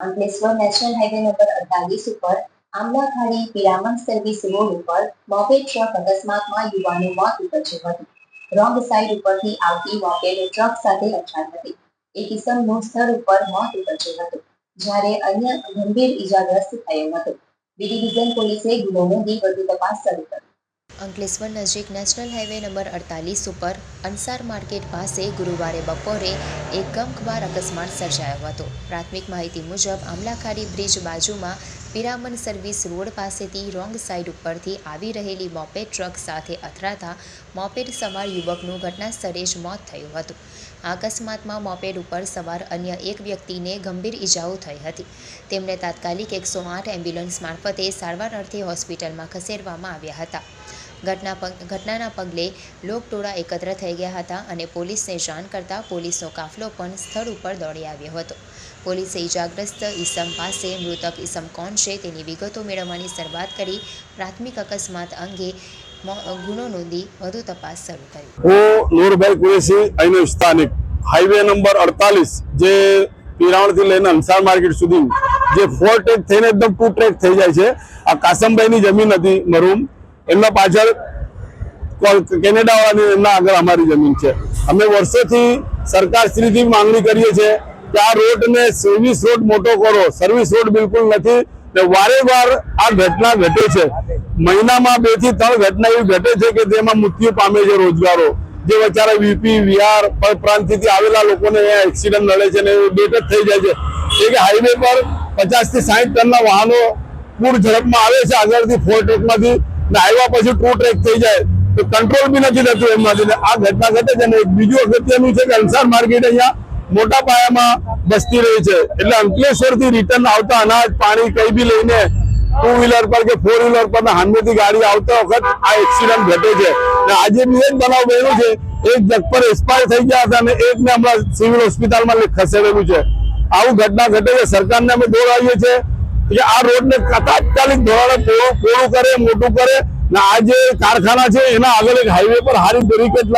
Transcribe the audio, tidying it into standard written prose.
Ankleshwar national highway number 48 ઉપર Amlakhadi Piraman service road ઉપર moped truck અકસ્માતમાં યુવાનનું મોત નીપજ્યું હતું. રોંગ સાઈડ ઉપરથી આવતી મોપેડ ટ્રક સાથે અથડાઈ હતી. એક ઇસમનું સ્થળ ઉપર મોત નીપજ્યું હતું, જ્યારે અન્ય ગંભીર ઈજાગ્રસ્ત થયો હતો. બી ડિવિઝન પોલીસે ગુનો નોંધી વધુ તપાસ શરૂ કરી. અંકલેશ્વર નજીક નેશનલ હાઈવે નંબર 48 ઉપર અંસાર માર્કેટ પાસે ગુરુવારે બપોરે એક ગમખ્વાર અકસ્માત સર્જાયો હતો. પ્રાથમિક માહિતી મુજબ આમલાખાડી બ્રિજ બાજુમાં પિરામણ સર્વિસ રોડ પાસેથી રોંગ સાઈડ ઉપરથી આવી રહેલી મોપેડ ટ્રક સાથે અથડાતા મોપેડ સવાર યુવકનું ઘટના સ્થળે જ મોત થયું હતું. આ અકસ્માતમાં મોપેડ ઉપર સવાર અન્ય એક વ્યક્તિને ગંભીર ઈજાઓ થઈ હતી. તેમને તાત્કાલિક 108 એમ્બ્યુલન્સ મારફતે સારવાર અર્થે હોસ્પિટલમાં ખસેડવામાં આવ્યા હતા. ઘટનાના પગલે લોકટોળા એકત્ર થઈ ગયા હતા અને પોલીસને જાણ કરતા પોલીસનો કાફલો પણ સ્થળ ઉપર દોડી આવ્યો હતો. પોલીસે ઈજાગ્રસ્ત ઈસમ પાસે મૃતક ઈસમ કોણ છે તેની વિગતો મેળવવાની શરૂઆત કરી પ્રાથમિક અકસ્માત અંગે ગુનો નોંધી વધુ તપાસ શરૂ કરી. હું નૂરભાઈ કુરેશી, અહીંનો સ્થાનિક હાઈવે નંબર 48 જે પિરામણથી લઈને અંસાર માર્કેટ સુધી જે 4 ટ્રેક થઈને એકદમ 2 ટ્રેક થઈ જાય છે. આ કાસમભાઈની જમીન હતી મરૂમ, એમના પાછળ કેનેડા વાળાની એમના આગળ અમારી જમીન છે. અમે વર્ષોથી સરકારશ્રીથી માંગણી કરીએ છીએ કે આ રોડને સર્વિસ રોડ મોટો કરો. સર્વિસ રોડ બિલકુલ નથી ને વારે વાર આ ઘટના ઘટે છે. મહિનામાં 2 થી 3 ઘટના એવી ઘટે છે કે જેમાં મૃત્યુ પામે છે રોજગારો. જે બચારા વીપી વિહાર પ્રાંતથી આવેલા લોકોને એક્સિડન્ટ નડે છે ને ડેથ જ થઈ જાય છે. એ કે હાઈવે પર 50 થી 60 ટનના વાહનો પૂર ઝડપમાં આવે છે આગળથી 4 ટ્રેકમાંથી ને આવ્યા પછી 2 ટ્રેક થઈ જાય તો કંટ્રોલ બી નથી થતું એમાંથી. આ ઘટના ઘટે છે. અને બીજું અગત્યનું છે કે અંસાર માર્કેટ અહીંયા મોટા પાયામાં બસતી રહી છે, એટલે અંકલેશ્વરથી રિટર્ન આવતા અનાજ પાણી કઈ બી લઈને 2 વ્હીલર પર કે 4 વ્હીલર પર હાંમેથી ગાડી આવતા વખત આ એક્સિડન્ટ ઘટે છે. આજે બી એક બનાવ બન્યો છે. એક જગ પર એક્સપાયર થઈ ગયા હતા અને એકને હમણાં સિવિલ હોસ્પિટલમાં ખસેડેલું છે. આવું ઘટના ઘટે છે. સરકારને અમે દોડાવીએ છીએ કે આ રોડને તાત્કાલિક ધોરણે પહોળું કરે, મોટું કરે ને આ જે કારખાના છે એના આગળ એક હાઈવે પર હારી બેરિકેડ